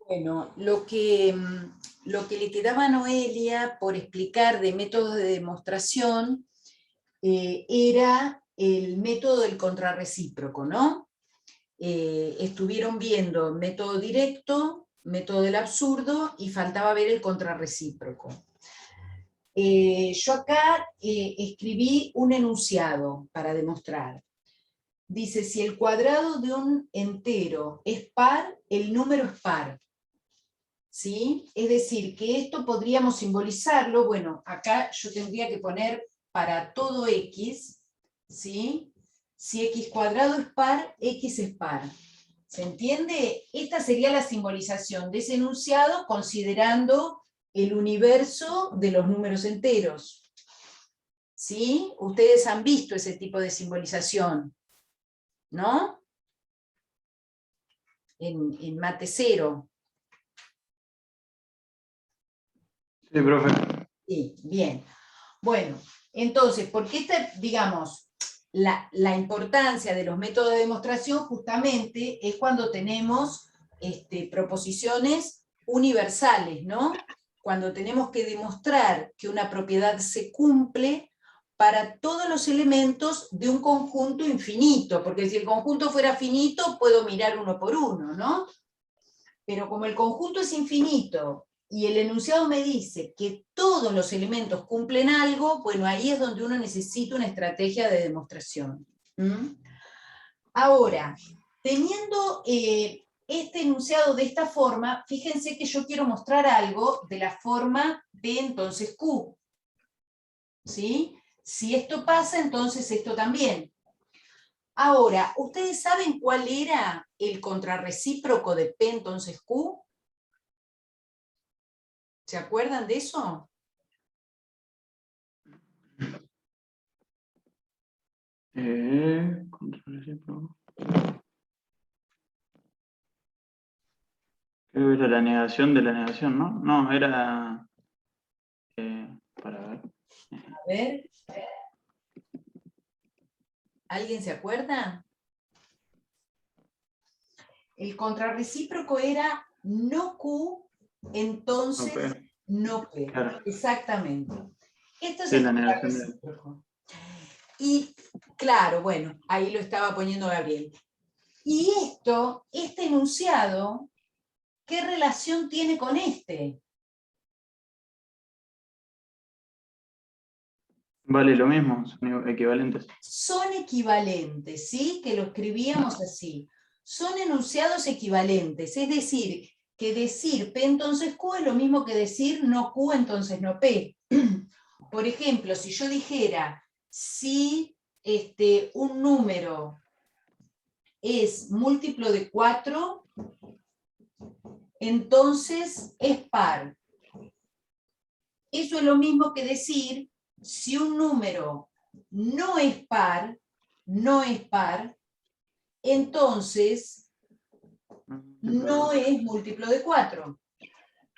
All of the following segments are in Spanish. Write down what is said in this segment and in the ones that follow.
Bueno, lo que le quedaba a Noelia por explicar de métodos de demostración era el método del contrarrecíproco, ¿no? Estuvieron viendo método directo, método del absurdo, y faltaba ver el contrarrecíproco. Yo acá escribí un enunciado para demostrar. Dice, si el cuadrado de un entero es par, el número es par. ¿Sí? Es decir, que esto podríamos simbolizarlo, bueno, acá yo tendría que poner para todo x, ¿sí? Si x cuadrado es par, x es par. ¿Se entiende? Esta sería la simbolización de ese enunciado considerando el universo de los números enteros. ¿Sí? Ustedes han visto ese tipo de simbolización, ¿no? En mate cero. Sí, profe. Sí, bien. Bueno, entonces, porque esta, digamos, la importancia de los métodos de demostración justamente es cuando tenemos proposiciones universales, ¿no? Cuando tenemos que demostrar que una propiedad se cumple para todos los elementos de un conjunto infinito, porque si el conjunto fuera finito, puedo mirar uno por uno, ¿no? Pero como el conjunto es infinito y el enunciado me dice que todos los elementos cumplen algo, bueno, ahí es donde uno necesita una estrategia de demostración. ¿Mm? Ahora, teniendo este enunciado de esta forma, fíjense que yo quiero mostrar algo de la forma P entonces Q. ¿Sí? Si esto pasa, entonces esto también. Ahora, ¿ustedes saben cuál era el contrarrecíproco de P entonces Q? ¿Se acuerdan de eso? Contrarrecíproco. Creo que era la negación de la negación, ¿no? No, era... para ver. A ver, ¿alguien se acuerda? El contrarrecíproco era no Q, entonces Ok, no P. claro. Exactamente. Esto es Sí, el la negación de... contrarrecíproco. Y claro, bueno, ahí lo estaba poniendo Gabriel. Y esto, este enunciado, ¿qué relación tiene con este? Vale lo mismo, son equivalentes. Son equivalentes, ¿sí? Que lo escribíamos así. Son enunciados equivalentes, es decir, que decir P entonces Q es lo mismo que decir no Q entonces no P. Por ejemplo, si yo dijera, si un número es múltiplo de 4, entonces es par. Eso es lo mismo que decir, si un número no es par, entonces no es múltiplo de 4.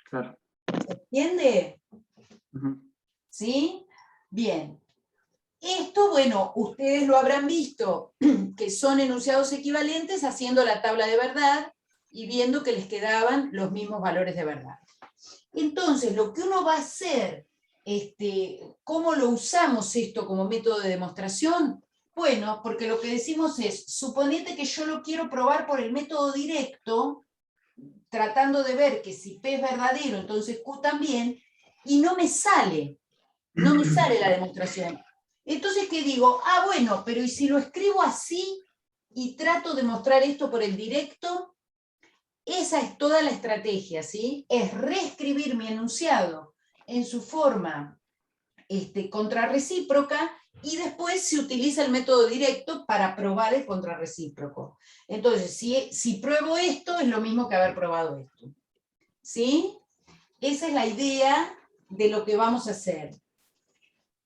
Claro. ¿Se entiende? Ujú. ¿Sí? Bien. Esto, bueno, ustedes lo habrán visto, que son enunciados equivalentes haciendo la tabla de verdad y viendo que les quedaban los mismos valores de verdad. Entonces, lo que uno va a hacer, ¿cómo lo usamos esto como método de demostración? Bueno, porque lo que decimos es, suponete que yo lo quiero probar por el método directo, tratando de ver que si P es verdadero, entonces Q también, y no me sale la demostración. Entonces, ¿qué digo? Ah, bueno, pero ¿y si lo escribo así y trato de mostrar esto por el directo? Esa es toda la estrategia, ¿sí? Es reescribir mi enunciado en su forma contrarrecíproca y después se utiliza el método directo para probar el contrarrecíproco. Entonces, si pruebo esto, es lo mismo que haber probado esto. ¿Sí? Esa es la idea de lo que vamos a hacer.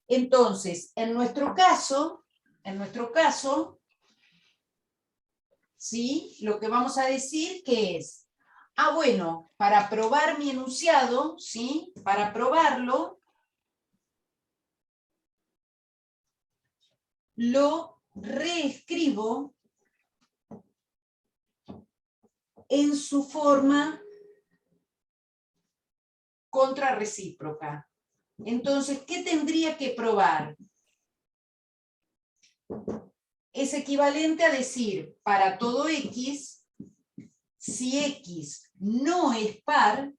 Entonces, en nuestro caso, ¿sí? Lo que vamos a decir que es, bueno, para probar mi enunciado, ¿sí? Para probarlo, lo reescribo en su forma contrarrecíproca. Entonces, ¿qué tendría que probar? Es equivalente a decir, para todo X, si X no es par,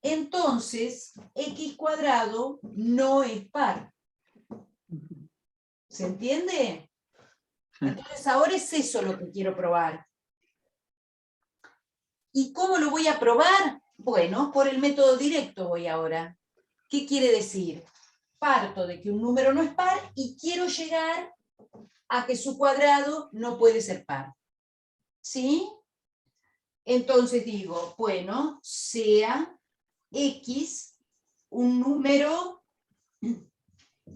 entonces X cuadrado no es par. ¿Se entiende? Sí. Entonces ahora es eso lo que quiero probar. ¿Y cómo lo voy a probar? Bueno, por el método directo voy ahora. ¿Qué quiere decir? Parto de que un número no es par y quiero llegar a que su cuadrado no puede ser par. ¿Sí? Entonces digo, bueno, sea X un número,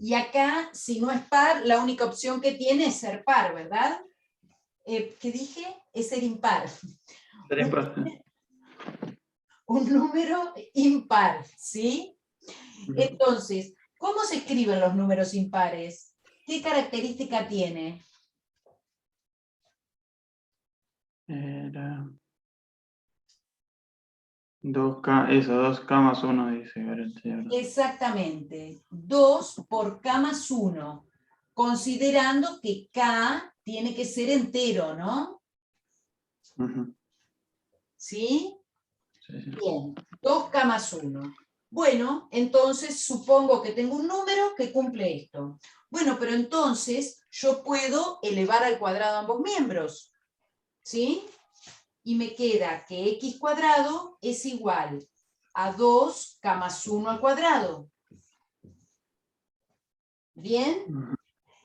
y acá, si no es par, la única opción que tiene es ser par, ¿verdad? ¿Qué dije? Es ser impar. Ser impar, sí. Un número impar, ¿sí? Ujú. Entonces, ¿cómo se escriben los números impares? ¿Qué característica tiene? Era 2K, eso, 2K más 1, dice Gabriel. Exactamente, 2 por K más 1, considerando que K tiene que ser entero, ¿no? Ujú. ¿Sí? Sí, sí. Bien, 2K más 1. Bueno, entonces supongo que tengo un número que cumple esto. Bueno, pero entonces yo puedo elevar al cuadrado ambos miembros, ¿sí? Y me queda que x cuadrado es igual a 2K más 1 al cuadrado. ¿Bien? Ujú.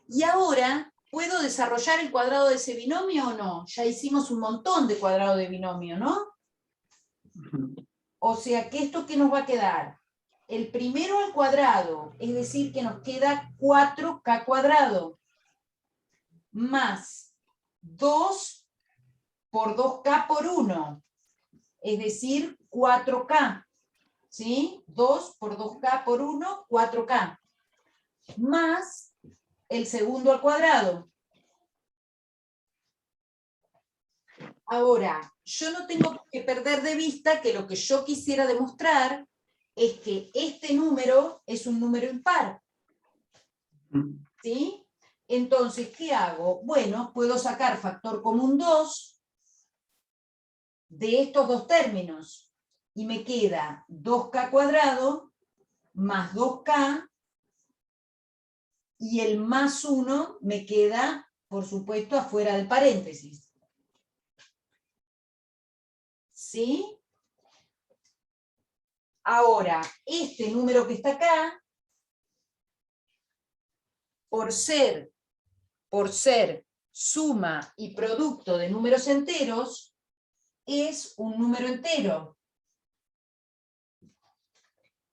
Y ahora, ¿puedo desarrollar el cuadrado de ese binomio o no? Ya hicimos un montón de cuadrado de binomio, ¿no? Ujú. O sea que esto que nos va a quedar, el primero al cuadrado, es decir, que nos queda 4K cuadrado, más 2 por 2K por 1, es decir, 4K, ¿sí? 2 por 2K por 1, 4K, más el segundo al cuadrado. Ahora, yo no tengo que perder de vista que lo que yo quisiera demostrar es que este número es un número impar. Ujú. ¿Sí? Entonces, ¿qué hago? Bueno, puedo sacar factor común 2 de estos dos términos y me queda 2K cuadrado más 2K y el más 1 me queda, por supuesto, afuera del paréntesis. ¿Sí? Ahora, este número que está acá, por ser suma y producto de números enteros, es un número entero.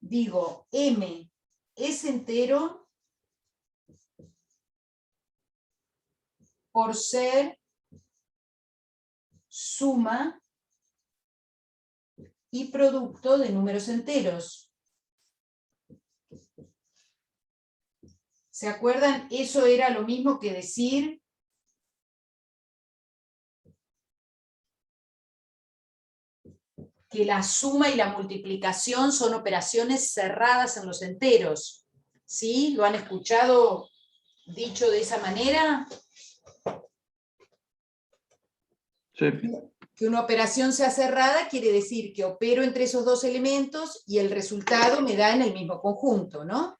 Digo, M es entero por ser suma y producto de números enteros. ¿Se acuerdan? Eso era lo mismo que decir que la suma y la multiplicación son operaciones cerradas en los enteros. ¿Sí? ¿Lo han escuchado dicho de esa manera? Sí. Que una operación sea cerrada quiere decir que opero entre esos dos elementos y el resultado me da en el mismo conjunto, ¿no?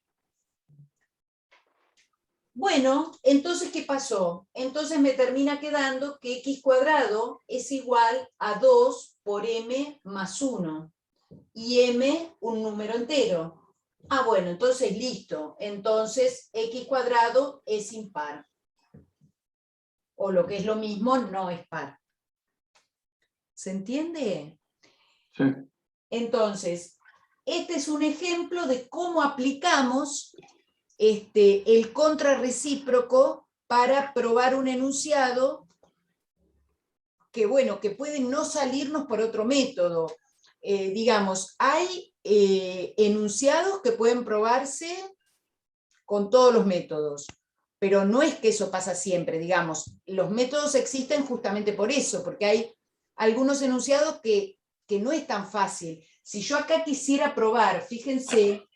Bueno, entonces, ¿qué pasó? Entonces me termina quedando que x cuadrado es igual a 2 por m más 1. Y m un número entero. Ah, bueno, entonces listo. Entonces x cuadrado es impar. O lo que es lo mismo, no es par. ¿Se entiende? Sí. Entonces, este es un ejemplo de cómo aplicamos el contrarrecíproco para probar un enunciado que, bueno, que puede no salirnos por otro método. Digamos, hay enunciados que pueden probarse con todos los métodos, pero no es que eso pasa siempre, digamos, los métodos existen justamente por eso, porque hay algunos enunciados que no es tan fácil. Si yo acá quisiera probar, fíjense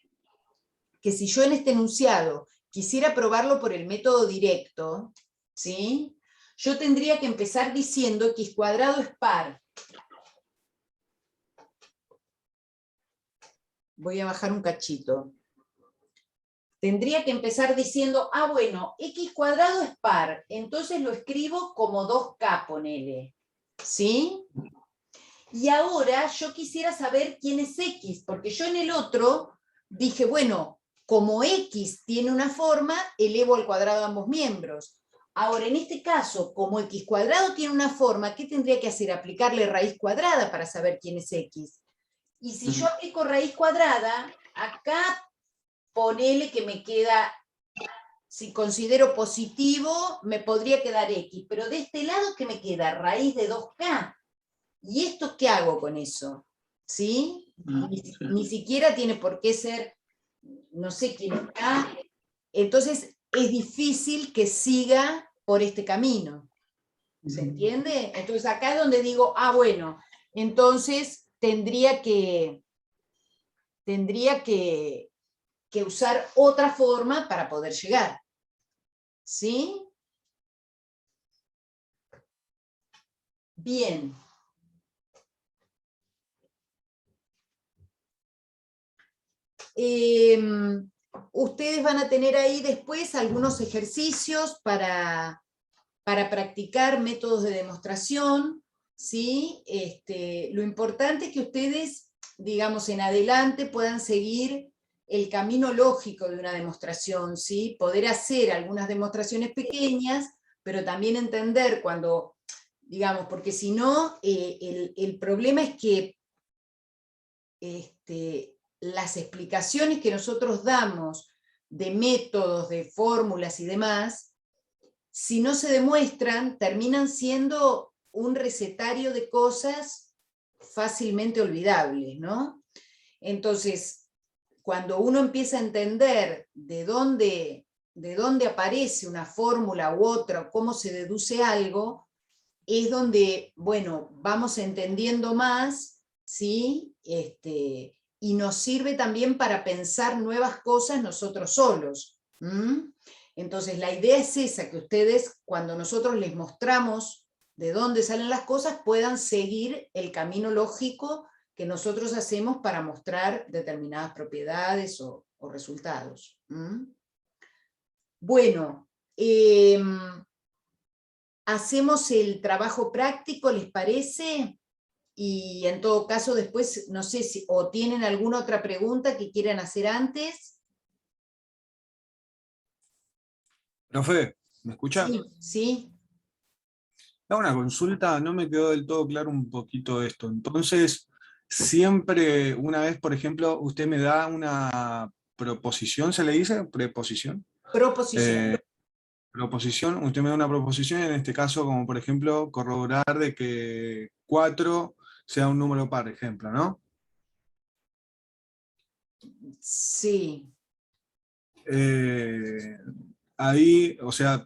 que si yo en este enunciado quisiera probarlo por el método directo, ¿sí? Yo tendría que empezar diciendo x cuadrado es par. Voy a bajar un cachito. Tendría que empezar diciendo, bueno, x cuadrado es par, entonces lo escribo como 2k, ponele, ¿sí? Y ahora yo quisiera saber quién es x, porque yo en el otro dije, bueno, como x tiene una forma, elevo al cuadrado ambos miembros. Ahora, en este caso, como x cuadrado tiene una forma, ¿qué tendría que hacer? Aplicarle raíz cuadrada para saber quién es x. Y si yo aplico raíz cuadrada, acá ponele que me queda, si considero positivo, me podría quedar x, pero de este lado, ¿qué me queda? Raíz de 2k. ¿Y esto qué hago con eso? ¿Sí? Ni siquiera tiene por qué ser, no sé quién es K. Entonces, es difícil que siga por este camino. ¿Se entiende? Entonces, acá es donde digo, bueno, entonces tendría que usar otra forma para poder llegar. ¿Sí? Bien. Ustedes van a tener ahí después algunos ejercicios para practicar métodos de demostración, ¿sí? Lo importante es que ustedes, digamos, en adelante puedan seguir el camino lógico de una demostración, ¿sí? Poder hacer algunas demostraciones pequeñas, pero también entender cuando, digamos, porque si no, el problema es que las explicaciones que nosotros damos de métodos, de fórmulas y demás, si no se demuestran, terminan siendo un recetario de cosas fácilmente olvidables, ¿no? Entonces, cuando uno empieza a entender de dónde aparece una fórmula u otra, cómo se deduce algo, es donde, bueno, vamos entendiendo más, ¿sí? Y nos sirve también para pensar nuevas cosas nosotros solos. Entonces, la idea es esa, que ustedes, cuando nosotros les mostramos de dónde salen las cosas, puedan seguir el camino lógico que nosotros hacemos para mostrar determinadas propiedades o resultados. Bueno, hacemos el trabajo práctico, ¿les parece? Y en todo caso después, no sé si o tienen alguna otra pregunta que quieran hacer antes. Profe, ¿me escucha? Sí, sí. Una consulta, no me quedó del todo claro un poquito esto. Entonces, siempre, una vez, por ejemplo, usted me da una proposición, ¿se le dice? ¿Preposición? Proposición. Proposición, usted me da una proposición, en este caso, como por ejemplo, corroborar de que 4 sea un número par, ejemplo, ¿no? Sí. Ahí, o sea,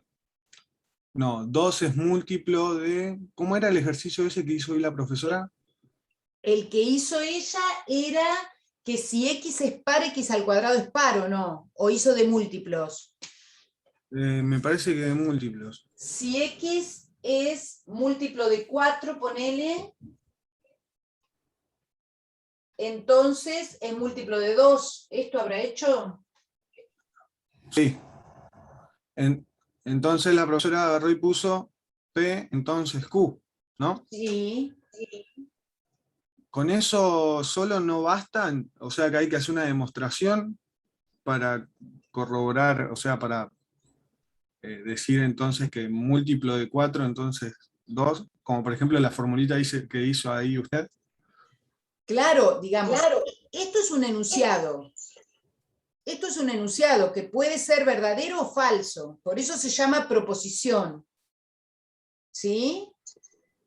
no, 2 es múltiplo de... ¿Cómo era el ejercicio ese que hizo hoy la profesora? El que hizo ella era que si x es par, x al cuadrado es par, ¿o no? O hizo de múltiplos. Me parece que de múltiplos. Si x es múltiplo de 4, ponele, entonces es múltiplo de 2. ¿Esto habrá hecho? Sí. Entonces la profesora agarró y puso P, entonces Q, ¿no? Sí. Con eso solo no bastan, o sea que hay que hacer una demostración para corroborar, o sea, para decir entonces que múltiplo de 4, entonces 2, como por ejemplo la formulita que hizo ahí usted. Claro, digamos, esto es un enunciado. Esto es un enunciado que puede ser verdadero o falso. Por eso se llama proposición. ¿Sí?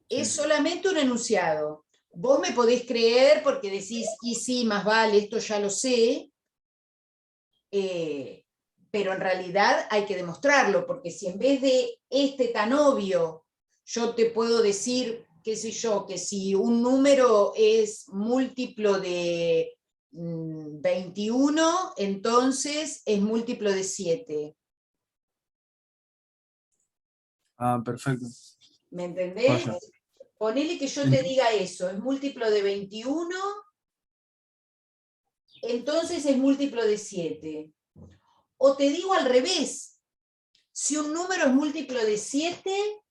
Es solamente un enunciado. Vos me podés creer porque decís, y sí, más vale, esto ya lo sé, pero en realidad hay que demostrarlo, porque si en vez de tan obvio, yo te puedo decir qué sé yo, que si un número es múltiplo de 21, entonces es múltiplo de 7. Ah, perfecto. ¿Me entendés? Vaya. Ponele que yo te diga eso, es múltiplo de 21, entonces es múltiplo de 7. O te digo al revés, si un número es múltiplo de 7,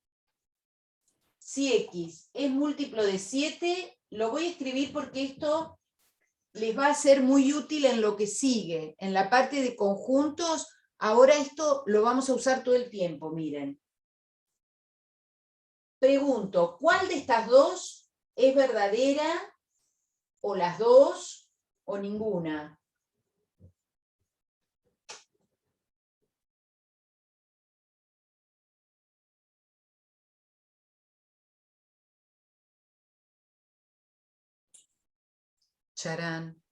si x es múltiplo de 7, lo voy a escribir porque esto les va a ser muy útil en lo que sigue. En la parte de conjuntos, ahora esto lo vamos a usar todo el tiempo, miren. Pregunto, ¿cuál de estas dos es verdadera? ¿O las dos? ¿O ninguna? Charán.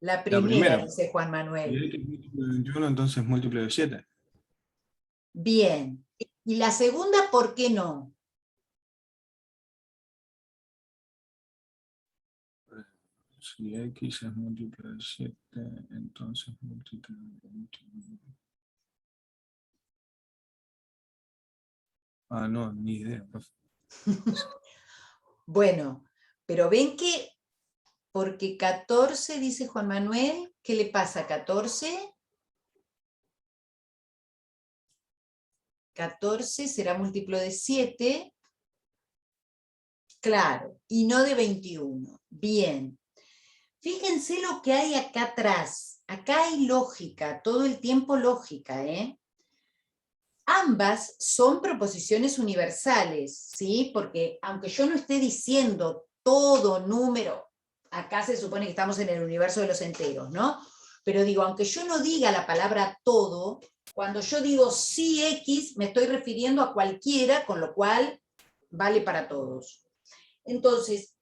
La primera, dice Juan Manuel. Si x es múltiplo de 21, entonces múltiplo de 7. Bien. Y la segunda, ¿por qué no? Si x es múltiplo de 7, entonces múltiplo de 21. Ah, no, ni idea, profe. Bueno, pero ven que, porque 14, dice Juan Manuel, ¿qué le pasa a 14? 14 será múltiplo de 7, claro, y no de 21. Bien. Fíjense lo que hay acá atrás. Acá hay lógica, todo el tiempo lógica, ¿eh? Ambas son proposiciones universales, ¿sí? Porque aunque yo no esté diciendo todo número, acá se supone que estamos en el universo de los enteros, ¿no? Pero digo, aunque yo no diga la palabra todo, cuando yo digo sí X, me estoy refiriendo a cualquiera, con lo cual vale para todos. Entonces,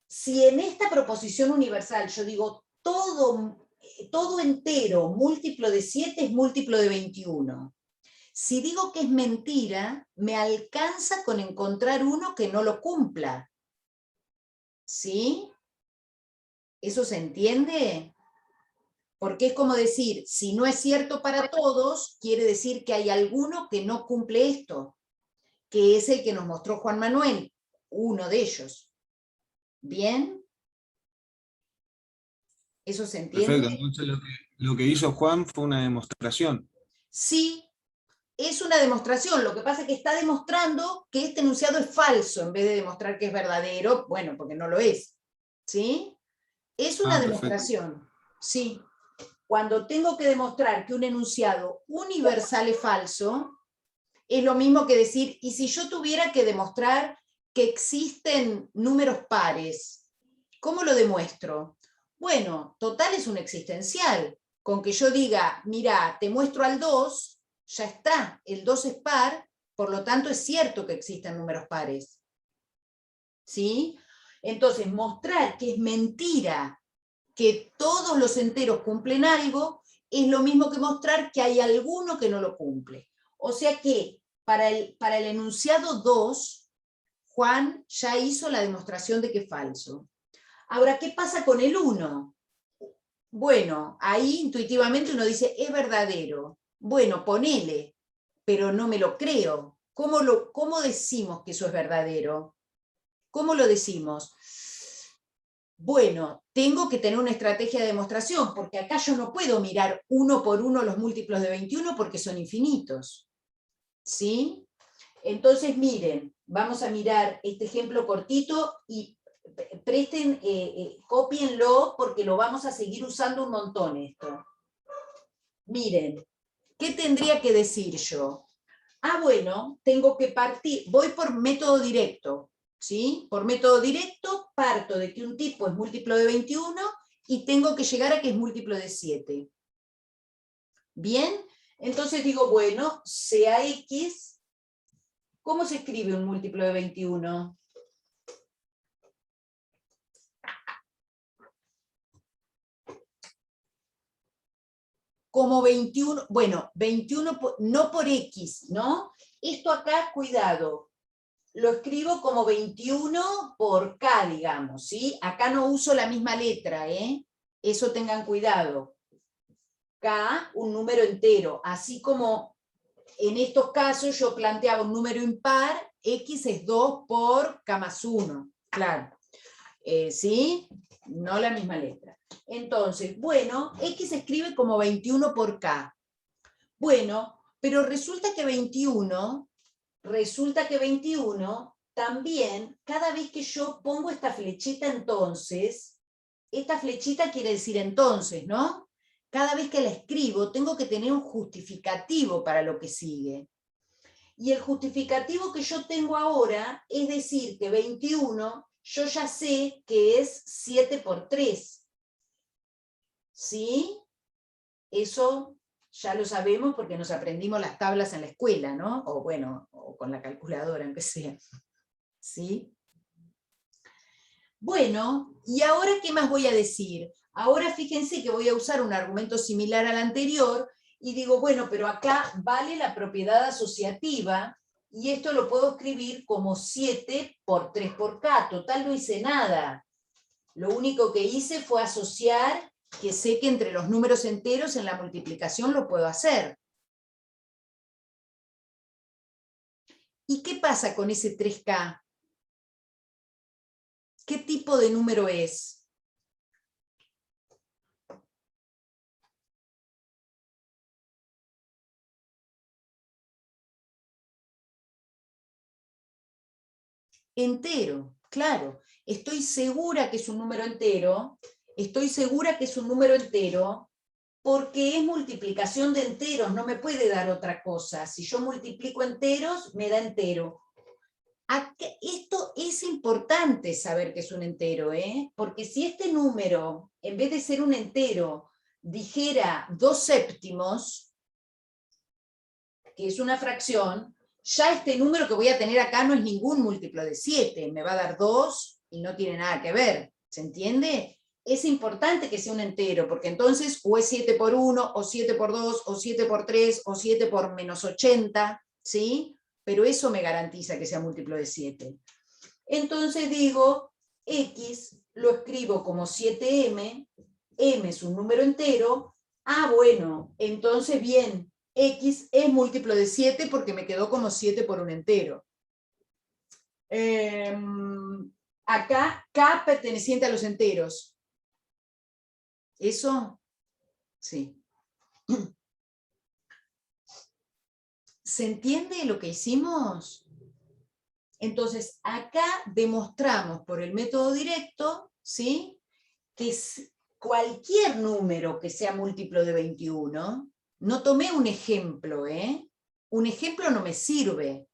si en esta proposición universal yo digo todo entero múltiplo de 7 es múltiplo de 21. Si digo que es mentira, me alcanza con encontrar uno que no lo cumpla. ¿Sí? ¿Eso se entiende? Porque es como decir, si no es cierto para todos, quiere decir que hay alguno que no cumple esto, que es el que nos mostró Juan Manuel, uno de ellos. ¿Bien? ¿Eso se entiende? Perfecto, entonces lo que hizo Juan fue una demostración. Sí, es una demostración. Lo que pasa es que está demostrando que este enunciado es falso en vez de demostrar que es verdadero, bueno, porque no lo es. ¿Sí? Es una Perfecto. demostración. Sí. Cuando tengo que demostrar que un enunciado universal es falso, es lo mismo que decir, y si yo tuviera que demostrar que existen números pares, ¿cómo lo demuestro? Bueno, total es un existencial. Con que yo diga, mira, te muestro al 2, ya está, el 2 es par, por lo tanto es cierto que existen números pares. ¿Sí? Entonces, mostrar que es mentira que todos los enteros cumplen algo es lo mismo que mostrar que hay alguno que no lo cumple. O sea que para el enunciado 2, Juan ya hizo la demostración de que es falso. Ahora, ¿qué pasa con el 1? Bueno, ahí intuitivamente uno dice, es verdadero. Bueno, ponele, pero no me lo creo. ¿Cómo decimos que eso es verdadero? ¿Cómo lo decimos? Bueno, tengo que tener una estrategia de demostración, porque acá yo no puedo mirar uno por uno los múltiplos de 21 porque son infinitos. ¿Sí? Entonces, miren, vamos a mirar este ejemplo cortito y presten, cópienlo porque lo vamos a seguir usando un montón esto. Miren, ¿qué tendría que decir yo? Ah, bueno, tengo que partir, voy por método directo, ¿sí? Por método directo parto de que un tipo es múltiplo de 21 y tengo que llegar a que es múltiplo de 7. ¿Bien? Entonces digo, bueno, sea X, ¿cómo se escribe un múltiplo de 21? Como 21, bueno, 21 no por X, ¿no? Esto acá, cuidado, lo escribo como 21 por K, digamos, ¿sí? Acá no uso la misma letra, ¿eh? Eso tengan cuidado. K, un número entero, así como en estos casos yo planteaba un número impar, X es 2 por K más 1, claro. ¿Sí? No la misma letra. Entonces, bueno, X se escribe como 21 por K. Bueno, pero resulta que 21 también, cada vez que yo pongo esta flechita entonces, esta flechita quiere decir entonces, ¿no? Cada vez que la escribo tengo que tener un justificativo para lo que sigue. Y el justificativo que yo tengo ahora es decir que 21 yo ya sé que es 7 por 3. ¿Sí? Eso ya lo sabemos porque nos aprendimos las tablas en la escuela, ¿no? O bueno, o con la calculadora, aunque sea. ¿Sí? Bueno, ¿y ahora qué más voy a decir? Ahora fíjense que voy a usar un argumento similar al anterior y digo, bueno, pero acá vale la propiedad asociativa y esto lo puedo escribir como 7 por 3 por K. Total no hice nada. Lo único que hice fue asociar que sé que entre los números enteros en la multiplicación lo puedo hacer. ¿Y qué pasa con ese 3K? ¿Qué tipo de número es? Entero, claro. Estoy segura que es un número entero, porque es multiplicación de enteros, no me puede dar otra cosa. Si yo multiplico enteros, me da entero. Esto es importante saber que es un entero, porque si este número, en vez de ser un entero, dijera 2/7, que es una fracción, ya este número que voy a tener acá no es ningún múltiplo de 7, me va a dar 2 y no tiene nada que ver, ¿se entiende? Es importante que sea un entero, porque entonces o es 7 por 1, o 7 por 2, o 7 por 3, o 7 por menos 80, ¿sí? Pero eso me garantiza que sea múltiplo de 7. Entonces digo, X lo escribo como 7M, M es un número entero, bueno, entonces bien, X es múltiplo de 7 porque me quedó como 7 por un entero. Acá, K perteneciente a los enteros. ¿Eso? Sí. ¿Se entiende lo que hicimos? Entonces, acá demostramos por el método directo, ¿sí?, que cualquier número que sea múltiplo de 21, no tomé un ejemplo, un ejemplo no me sirve,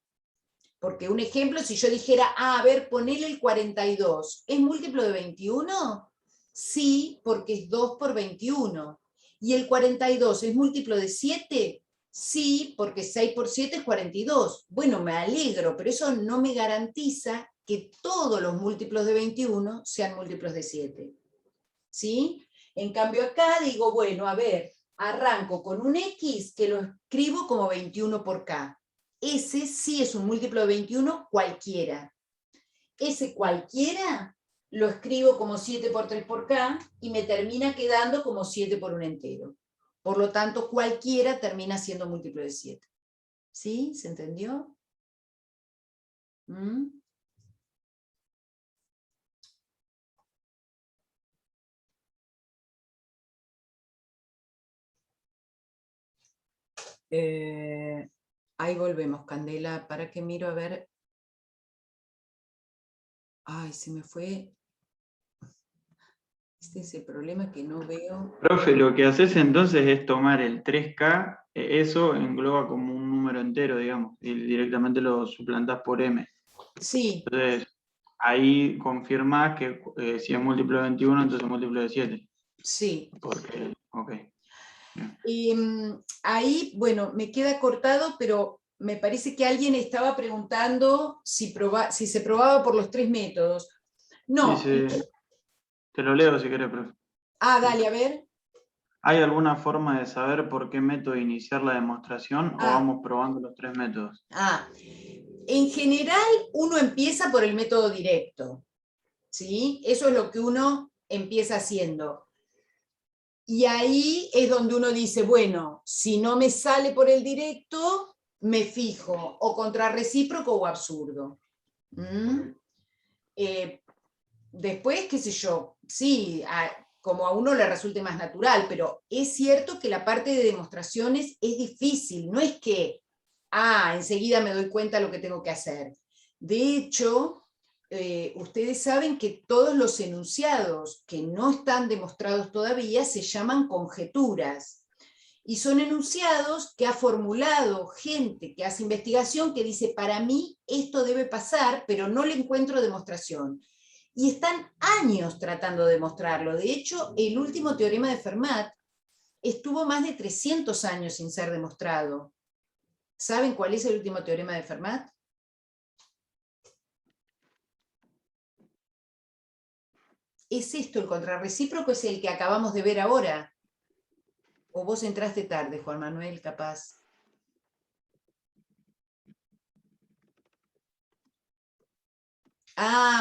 porque un ejemplo, si yo dijera, a ver, ponele el 42, ¿es múltiplo de 21? Sí, porque es 2 por 21. ¿Y el 42 es múltiplo de 7? Sí, porque 6 por 7 es 42. Bueno, me alegro, pero eso no me garantiza que todos los múltiplos de 21 sean múltiplos de 7. ¿Sí? En cambio acá digo, bueno, a ver, arranco con un X que lo escribo como 21 por K. Ese sí es un múltiplo de 21 cualquiera. Ese cualquiera lo escribo como 7 por 3 por K y me termina quedando como 7 por un entero. Por lo tanto, cualquiera termina siendo múltiplo de 7. ¿Sí? ¿Se entendió? ¿Mm? Ahí volvemos, Candela. ¿Para qué miro? A ver. Ay, se me fue. Este es el problema que no veo. Profe, lo que haces entonces es tomar el 3K, eso engloba como un número entero, digamos, y directamente lo suplantás por M. Sí. Entonces, ahí confirmás que si es múltiplo de 21, entonces es múltiplo de 7. Sí. Porque, ok. Ahí, bueno, me queda cortado, pero me parece que alguien estaba preguntando si se probaba por los 3 métodos. No. Dice, te lo leo si querés, profe. Dale, a ver. ¿Hay alguna forma de saber por qué método iniciar la demostración o vamos probando los 3 métodos? En general, uno empieza por el método directo, ¿sí? Eso es lo que uno empieza haciendo. Y ahí es donde uno dice, bueno, si no me sale por el directo, me fijo o contrarrecíproco o absurdo. Después, qué sé yo, sí, como a uno le resulte más natural, pero es cierto que la parte de demostraciones es difícil, no es que, enseguida me doy cuenta de lo que tengo que hacer. De hecho, ustedes saben que todos los enunciados que no están demostrados todavía se llaman conjeturas. Y son enunciados que ha formulado gente que hace investigación que dice, para mí esto debe pasar, pero no le encuentro demostración. Y están años tratando de demostrarlo. De hecho, el último teorema de Fermat estuvo más de 300 años sin ser demostrado. ¿Saben cuál es el último teorema de Fermat? Es esto, el contrarrecíproco es el que acabamos de ver ahora. O vos entraste tarde, Juan Manuel, capaz.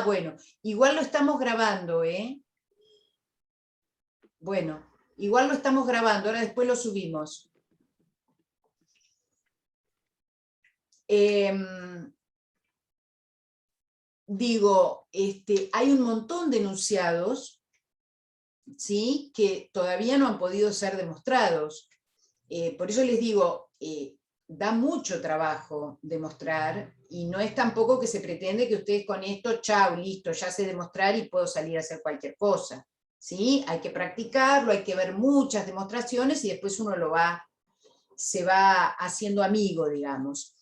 Bueno, igual lo estamos grabando, ¿eh? Bueno, igual lo estamos grabando, ahora después lo subimos. Digo, hay un montón de enunciados, ¿sí?, que todavía no han podido ser demostrados. Por eso les digo, da mucho trabajo demostrar, y no es tampoco que se pretende que ustedes con esto, chao, listo, ya sé demostrar y puedo salir a hacer cualquier cosa. ¿Sí? Hay que practicarlo, hay que ver muchas demostraciones y después uno se va haciendo amigo, digamos.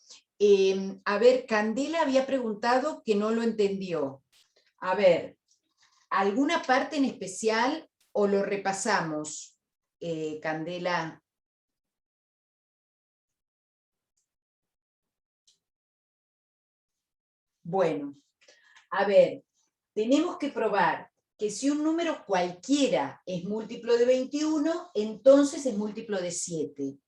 A ver, Candela había preguntado que no lo entendió. A ver, ¿alguna parte en especial o lo repasamos, Candela? Bueno, a ver, tenemos que probar que si un número cualquiera es múltiplo de 21, entonces es múltiplo de 7.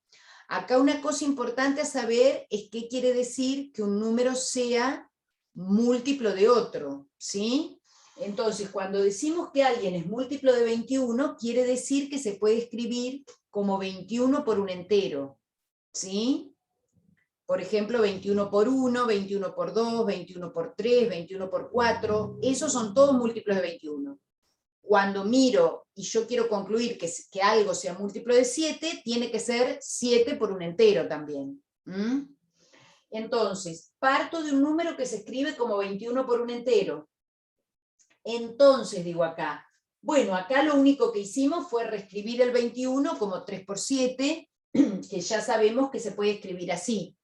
Acá una cosa importante a saber es qué quiere decir que un número sea múltiplo de otro, ¿sí? Entonces, cuando decimos que alguien es múltiplo de 21, quiere decir que se puede escribir como 21 por un entero, ¿sí? Por ejemplo, 21 por 1, 21 por 2, 21 por 3, 21 por 4, esos son todos múltiplos de 21. Cuando miro y yo quiero concluir que algo sea múltiplo de 7, tiene que ser 7 por un entero también. Entonces, parto de un número que se escribe como 21 por un entero. Entonces, digo acá, bueno, acá lo único que hicimos fue reescribir el 21 como 3 por 7, que ya sabemos que se puede escribir así.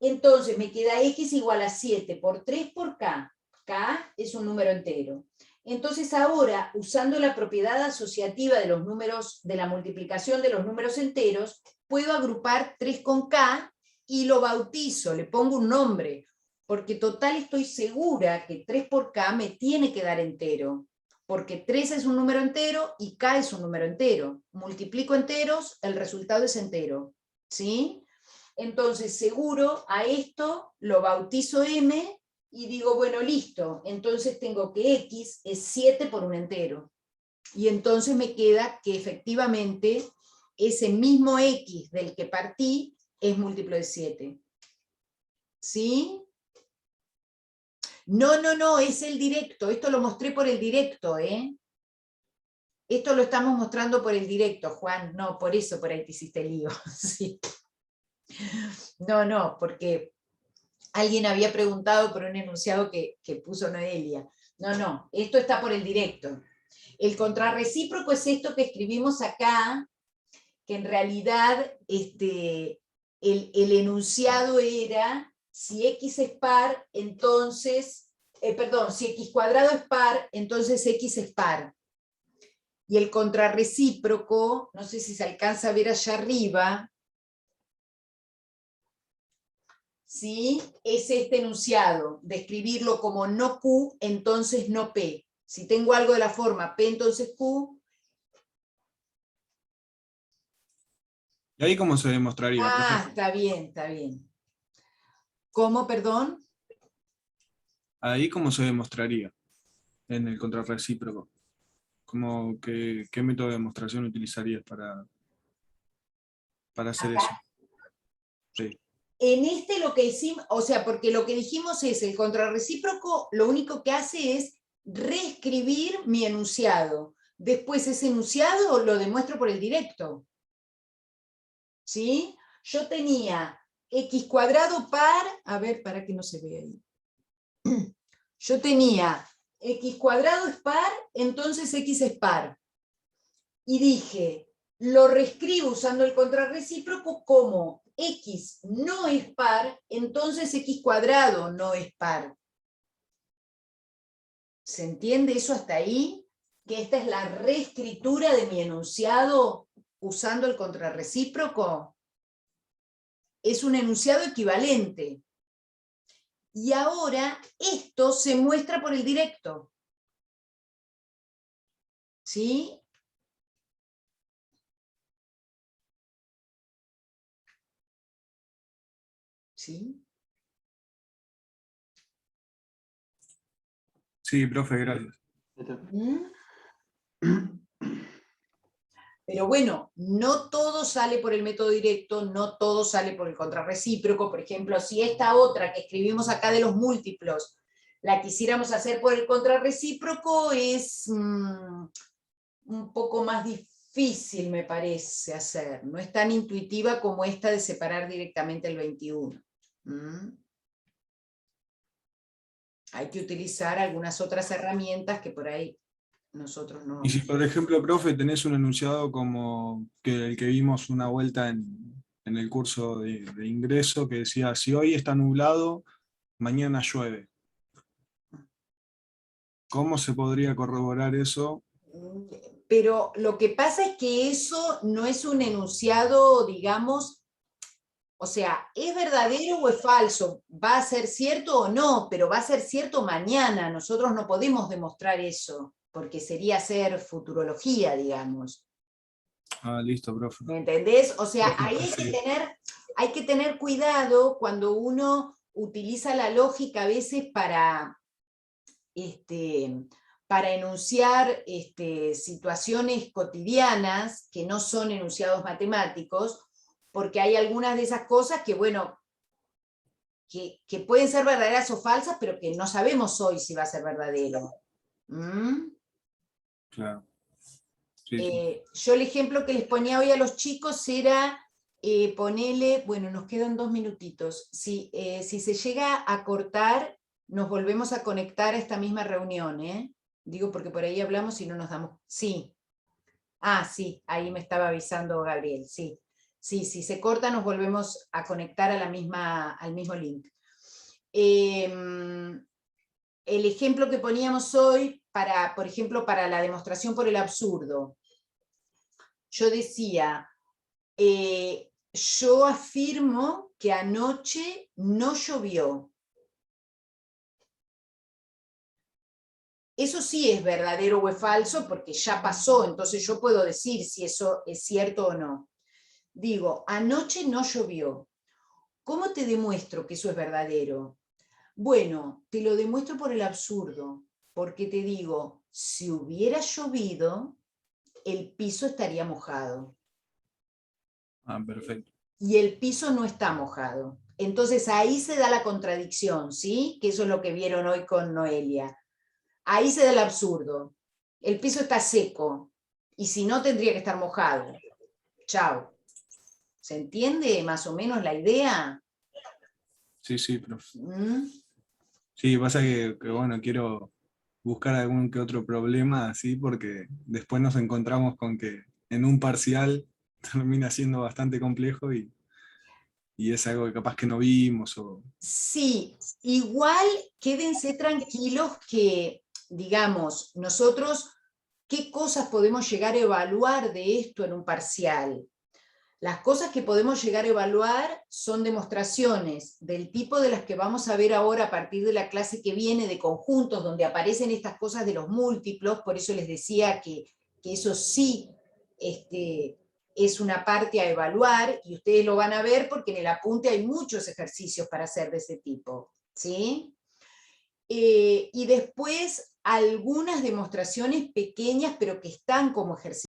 Entonces me queda x igual a 7 por 3 por k. K es un número entero. Entonces ahora, usando la propiedad asociativa de los números, de la multiplicación de los números enteros, puedo agrupar 3 con k y lo bautizo, le pongo un nombre, porque total estoy segura que 3 por k me tiene que dar entero, porque 3 es un número entero y k es un número entero. Multiplico enteros, el resultado es entero. ¿Sí? Entonces, seguro a esto lo bautizo m y digo, bueno, listo, entonces tengo que x es 7 por un entero. Y entonces me queda que efectivamente ese mismo x del que partí es múltiplo de 7. ¿Sí? No, es el directo. Esto lo mostré por el directo, ¿eh? Esto lo estamos mostrando por el directo, Juan. No, por eso por ahí te hiciste lío. Sí. No, porque alguien había preguntado por un enunciado que puso Noelia. No, esto está por el directo. El contrarrecíproco es esto que escribimos acá, que en realidad el enunciado era, si x es par, entonces, si x cuadrado es par, entonces x es par. Y el contrarrecíproco, no sé si se alcanza a ver allá arriba, ¿sí? Es este enunciado, de escribirlo como no Q, entonces no P. Si tengo algo de la forma P, entonces Q. ¿Y ahí cómo se demostraría, profesor? Está bien. ¿Cómo, perdón? Ahí, ¿cómo se demostraría en el contrarrecíproco? ¿Qué método de demostración utilizarías para hacer eso? Sí. En este lo que hicimos, o sea, porque lo que dijimos es, el contrarrecíproco lo único que hace es reescribir mi enunciado. Después ese enunciado lo demuestro por el directo. ¿Sí? Yo tenía x cuadrado par, a ver, para que no se vea ahí. Yo tenía x cuadrado es par, entonces x es par. Y dije, lo reescribo usando el contrarrecíproco como x no es par, entonces x cuadrado no es par. ¿Se entiende eso hasta ahí? Que esta es la reescritura de mi enunciado usando el contrarrecíproco. Es un enunciado equivalente. Y ahora esto se muestra por el directo. ¿Sí? ¿Sí? Sí, profe, gracias. ¿Mm? Pero bueno, no todo sale por el método directo, no todo sale por el contrarrecíproco. Por ejemplo, si esta otra que escribimos acá de los múltiplos la quisiéramos hacer por el contrarrecíproco, es un poco más difícil, me parece, hacer. No es tan intuitiva como esta de separar directamente el 21. Hay que utilizar algunas otras herramientas que por ahí nosotros no... Y si, por ejemplo, profe, tenés un enunciado como el que vimos una vuelta en el curso de ingreso, que decía, si hoy está nublado, mañana llueve. ¿Cómo se podría corroborar eso? Pero lo que pasa es que eso no es un enunciado, digamos, o sea, ¿es verdadero o es falso? ¿Va a ser cierto o no? Pero va a ser cierto mañana. Nosotros no podemos demostrar eso, porque sería hacer futurología, digamos. Ah, listo, profe. ¿Me entendés? O sea, Profe, ahí sí. hay que tener cuidado cuando uno utiliza la lógica a veces para enunciar situaciones cotidianas que no son enunciados matemáticos, porque hay algunas de esas cosas que, bueno, que pueden ser verdaderas o falsas, pero que no sabemos hoy si va a ser verdadero. Claro. Sí, sí. Yo el ejemplo que les ponía hoy a los chicos era ponerle, bueno, nos quedan 2 minutitos, si se llega a cortar, nos volvemos a conectar a esta misma reunión, ¿eh? Digo porque por ahí hablamos y no nos damos... Sí. Ah, sí, ahí me estaba avisando Gabriel, sí. Sí, si se corta nos volvemos a conectar a al mismo link. El ejemplo que poníamos hoy, por ejemplo, para la demostración por el absurdo. Yo decía, yo afirmo que anoche no llovió. Eso sí es verdadero o es falso porque ya pasó, entonces yo puedo decir si eso es cierto o no. Digo, anoche no llovió. ¿Cómo te demuestro que eso es verdadero? Bueno, te lo demuestro por el absurdo, porque te digo, si hubiera llovido, el piso estaría mojado. Ah, perfecto. Y el piso no está mojado. Entonces ahí se da la contradicción, ¿sí? Que eso es lo que vieron hoy con Noelia. Ahí se da el absurdo. El piso está seco y si no tendría que estar mojado. Chao. ¿Se entiende más o menos la idea? Sí, sí, profe. ¿Mm? Sí, pasa que, bueno, quiero buscar algún que otro problema así, porque después nos encontramos con que en un parcial termina siendo bastante complejo y es algo que capaz que no vimos. Sí, igual quédense tranquilos que, digamos, nosotros, ¿qué cosas podemos llegar a evaluar de esto en un parcial? Las cosas que podemos llegar a evaluar son demostraciones del tipo de las que vamos a ver ahora a partir de la clase que viene de conjuntos, donde aparecen estas cosas de los múltiplos, por eso les decía que eso sí es una parte a evaluar, y ustedes lo van a ver porque en el apunte hay muchos ejercicios para hacer de ese tipo, ¿sí? Y después algunas demostraciones pequeñas, pero que están como ejercicios.